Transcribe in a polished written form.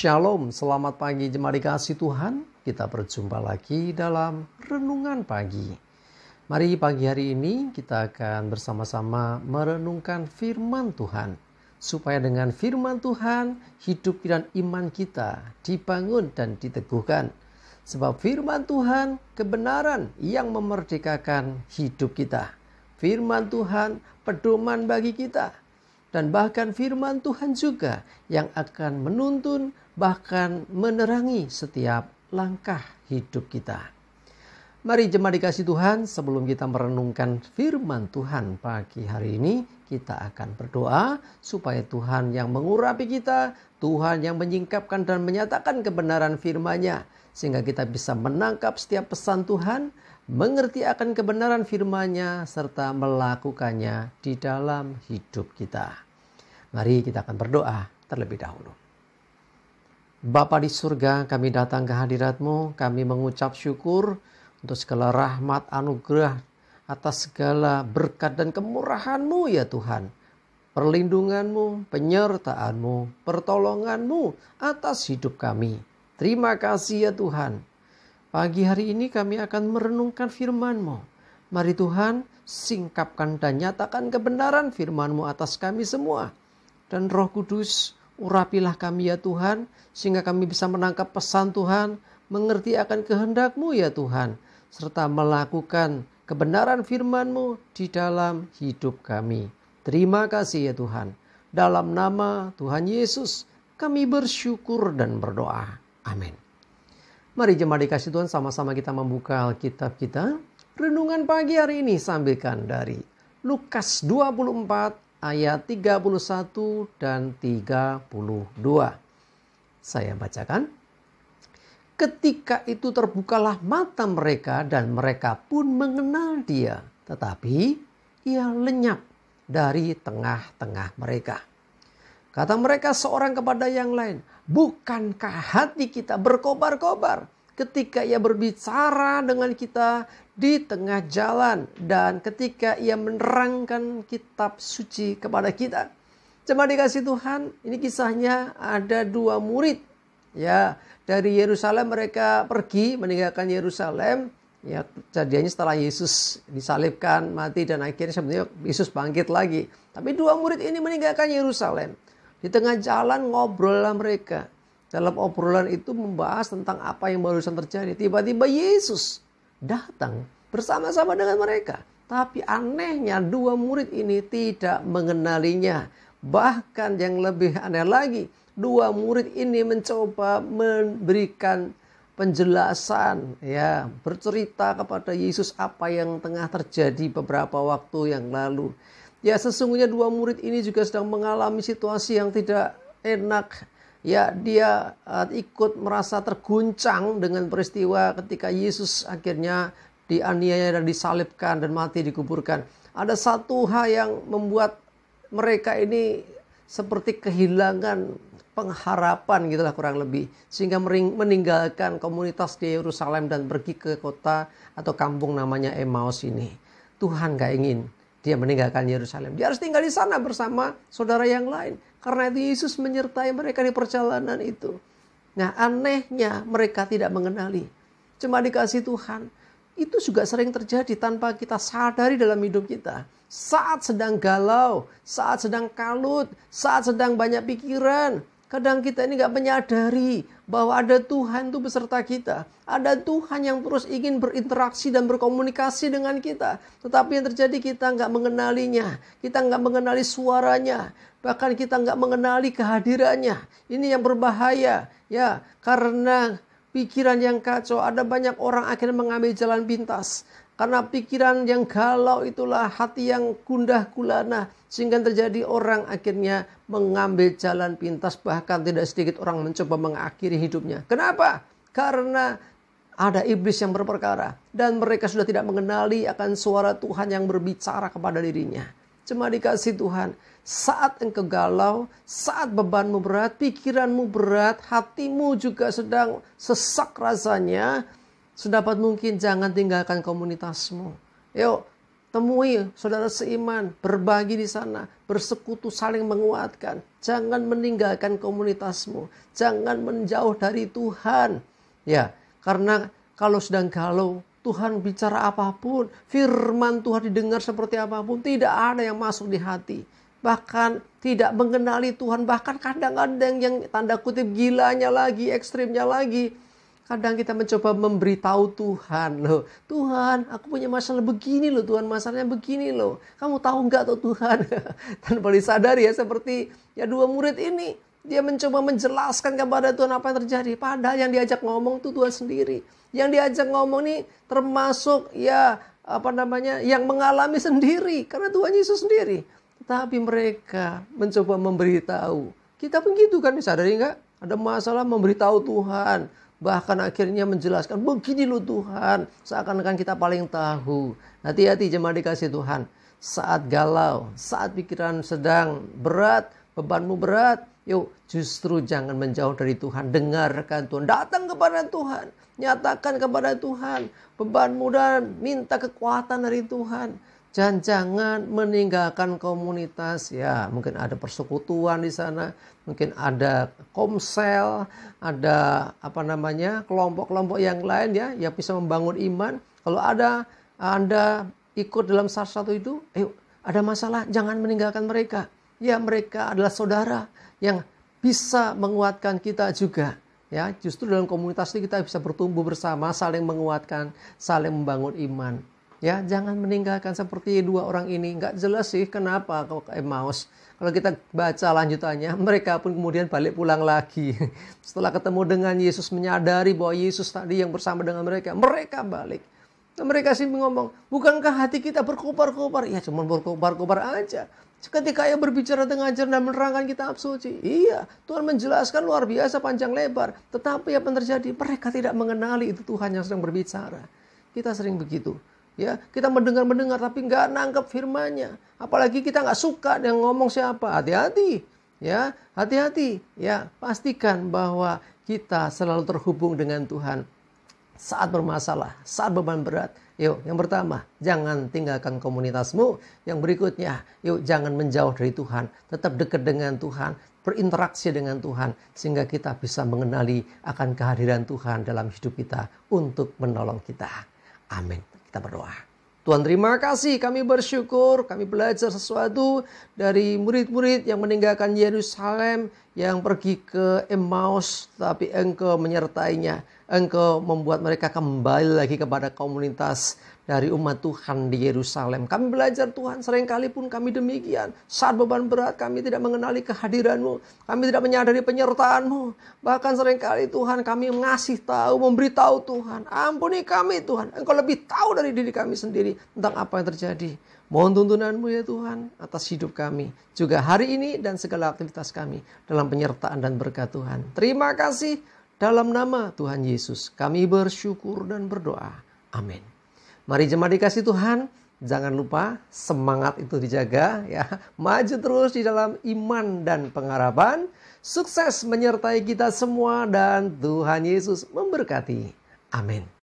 Shalom, selamat pagi jemaat dikasih Tuhan. Kita berjumpa lagi dalam Renungan Pagi. Mari pagi hari ini kita akan bersama-sama merenungkan firman Tuhan. Supaya dengan firman Tuhan, hidup dan iman kita dibangun dan diteguhkan. Sebab firman Tuhan kebenaran yang memerdekakan hidup kita. Firman Tuhan pedoman bagi kita. Dan bahkan firman Tuhan juga yang akan menuntun bahkan menerangi setiap langkah hidup kita. Mari jemaat dikasih Tuhan, sebelum kita merenungkan firman Tuhan pagi hari ini, kita akan berdoa supaya Tuhan yang mengurapi kita, Tuhan yang menyingkapkan dan menyatakan kebenaran firman-Nya, sehingga kita bisa menangkap setiap pesan Tuhan, mengerti akan kebenaran firman-Nya, serta melakukannya di dalam hidup kita. Mari kita akan berdoa terlebih dahulu. Bapa di surga, kami datang ke hadirat-Mu, kami mengucap syukur untuk segala rahmat anugerah atas segala berkat dan kemurahan-Mu ya Tuhan. Perlindungan-Mu, penyertaan-Mu, pertolongan-Mu atas hidup kami. Terima kasih ya Tuhan. Pagi hari ini kami akan merenungkan firman-Mu. Mari Tuhan, singkapkan dan nyatakan kebenaran firman-Mu atas kami semua. Dan Roh Kudus, urapilah kami ya Tuhan, sehingga kami bisa menangkap pesan Tuhan, mengerti akan kehendak-Mu ya Tuhan, serta melakukan kebenaran firman-Mu di dalam hidup kami. Terima kasih ya Tuhan. Dalam nama Tuhan Yesus, kami bersyukur dan berdoa. Amin. Mari jemaat dikasih Tuhan, sama-sama kita membuka Alkitab kita. Renungan pagi hari ini sambilkan dari Lukas 24 ayat 31 dan 32. Saya bacakan. Ketika itu terbukalah mata mereka dan mereka pun mengenal Dia, tetapi Ia lenyap dari tengah-tengah mereka. Kata mereka seorang kepada yang lain, bukankah hati kita berkobar-kobar ketika Ia berbicara dengan kita di tengah jalan dan ketika Ia menerangkan kitab suci kepada kita? Jemaat dikasih Tuhan, ini kisahnya ada dua murid. Ya, dari Yerusalem mereka pergi meninggalkan Yerusalem. Ya, kejadiannya setelah Yesus disalibkan, mati dan akhirnya sebenarnya Yesus bangkit lagi. Tapi dua murid ini meninggalkan Yerusalem. Di tengah jalan ngobrollah mereka. Dalam obrolan itu membahas tentang apa yang barusan terjadi. Tiba-tiba Yesus datang bersama-sama dengan mereka. Tapi anehnya dua murid ini tidak mengenalinya. Bahkan yang lebih aneh lagi, dua murid ini mencoba memberikan penjelasan, ya, bercerita kepada Yesus apa yang tengah terjadi beberapa waktu yang lalu. Ya, sesungguhnya dua murid ini juga sedang mengalami situasi yang tidak enak. Ya, dia ikut merasa terguncang dengan peristiwa ketika Yesus akhirnya dianiaya dan disalibkan dan mati dikuburkan. Ada satu hal yang membuat mereka ini seperti kehilangan pengharapan gitulah kurang lebih. Sehingga meninggalkan komunitas di Yerusalem dan pergi ke kota atau kampung namanya Emmaus ini. Tuhan gak ingin dia meninggalkan Yerusalem. Dia harus tinggal di sana bersama saudara yang lain. Karena itu Yesus menyertai mereka di perjalanan itu. Nah, anehnya mereka tidak mengenali. Cuma dikasih Tuhan. Itu juga sering terjadi tanpa kita sadari dalam hidup kita. Saat sedang galau, saat sedang kalut, saat sedang banyak pikiran. Kadang kita ini gak menyadari bahwa ada Tuhan itu beserta kita. Ada Tuhan yang terus ingin berinteraksi dan berkomunikasi dengan kita. Tetapi yang terjadi kita gak mengenalinya. Kita gak mengenali suaranya. Bahkan kita gak mengenali kehadirannya. Ini yang berbahaya. Ya, karena pikiran yang kacau. Ada banyak orang akhirnya mengambil jalan pintas. Karena pikiran yang galau itulah hati yang gundah gulana. Sehingga terjadi orang akhirnya mengambil jalan pintas. Bahkan tidak sedikit orang mencoba mengakhiri hidupnya. Kenapa? Karena ada iblis yang berperkara. Dan mereka sudah tidak mengenali akan suara Tuhan yang berbicara kepada dirinya. Cuma dikasih Tuhan. Saat engkau galau, saat bebanmu berat, pikiranmu berat, hatimu juga sedang sesak rasanya. Sedapat mungkin jangan tinggalkan komunitasmu. Yuk, Temui saudara seiman, berbagi di sana, bersekutu, saling menguatkan. Jangan meninggalkan komunitasmu, jangan menjauh dari Tuhan. Ya, karena kalau sedang galau, Tuhan bicara apapun, firman Tuhan didengar seperti apapun, tidak ada yang masuk di hati. Bahkan tidak mengenali Tuhan, bahkan kadang-kadang yang tanda kutip gilanya lagi, ekstrimnya lagi. Kadang kita mencoba memberitahu Tuhan, loh, Tuhan, aku punya masalah begini loh, Tuhan, masalahnya begini loh. Kamu tahu nggak tuh Tuhan? Tanpa disadari ya, seperti ya dua murid ini, dia mencoba menjelaskan kepada Tuhan apa yang terjadi. Padahal yang diajak ngomong tuh Tuhan sendiri. Yang diajak ngomong nih termasuk ya yang mengalami sendiri, karena Tuhan Yesus sendiri. Tetapi mereka mencoba memberitahu. Kita pun gitu kan, disadari nggak? Ada masalah memberitahu Tuhan. Bahkan akhirnya menjelaskan, begini loh Tuhan. Seakan-akan kita paling tahu. Hati-hati jemaat dikasih Tuhan. Saat galau, saat pikiran sedang berat, bebanmu berat, yuk justru jangan menjauh dari Tuhan. Dengarkan Tuhan, datang kepada Tuhan. Nyatakan kepada Tuhan bebanmu dan minta kekuatan dari Tuhan. Dan jangan meninggalkan komunitas, ya mungkin ada persekutuan di sana, mungkin ada komsel, ada kelompok-kelompok yang lain ya yang bisa membangun iman. Kalau ada Anda ikut dalam salah satu itu, ada masalah, jangan meninggalkan mereka. Ya mereka adalah saudara yang bisa menguatkan kita juga. Ya justru dalam komunitas ini kita bisa bertumbuh bersama, saling menguatkan, saling membangun iman. Ya, jangan meninggalkan seperti dua orang ini. Nggak jelas sih kenapa kalau ke Emmaus. Kalau kita baca lanjutannya, mereka pun kemudian balik pulang lagi. Setelah ketemu dengan Yesus, menyadari bahwa Yesus tadi yang bersama dengan mereka balik. Dan mereka sih ngomong, bukankah hati kita berkobar-kobar? Ya, cuma berkobar-kobar aja. Ketika ia berbicara dengan ajar dan menerangkan kitab suci. Iya, Tuhan menjelaskan luar biasa panjang lebar. Tetapi apa yang terjadi? Mereka tidak mengenali itu Tuhan yang sedang berbicara. Kita sering begitu. Ya, kita mendengar tapi nggak nangkep firman-Nya. Apalagi kita nggak suka yang ngomong siapa. Hati-hati. Ya, hati-hati. Ya, pastikan bahwa kita selalu terhubung dengan Tuhan saat bermasalah, saat beban berat. Yuk, yang pertama, jangan tinggalkan komunitasmu. Yang berikutnya, yuk jangan menjauh dari Tuhan. Tetap dekat dengan Tuhan, berinteraksi dengan Tuhan sehingga kita bisa mengenali akan kehadiran Tuhan dalam hidup kita untuk menolong kita. Amin. Kita berdoa. Tuhan terima kasih, kami bersyukur, kami belajar sesuatu dari murid-murid yang meninggalkan Yerusalem, yang pergi ke Emmaus, tapi Engkau menyertainya. Engkau membuat mereka kembali lagi kepada komunitas dari umat Tuhan di Yerusalem. Kami belajar Tuhan, seringkali pun kami demikian. Saat beban berat kami tidak mengenali kehadiran-Mu. Kami tidak menyadari penyertaan-Mu. Bahkan seringkali Tuhan kami ngasih tahu, memberitahu Tuhan. Ampuni kami Tuhan. Engkau lebih tahu dari diri kami sendiri tentang apa yang terjadi. Mohon tuntunan-Mu ya Tuhan atas hidup kami. Juga hari ini dan segala aktivitas kami dalam penyertaan dan berkat Tuhan. Terima kasih. Dalam nama Tuhan Yesus kami bersyukur dan berdoa. Amin. Mari jemaat dikasih Tuhan, jangan lupa semangat itu dijaga ya. Maju terus di dalam iman dan pengharapan. Sukses menyertai kita semua dan Tuhan Yesus memberkati. Amin.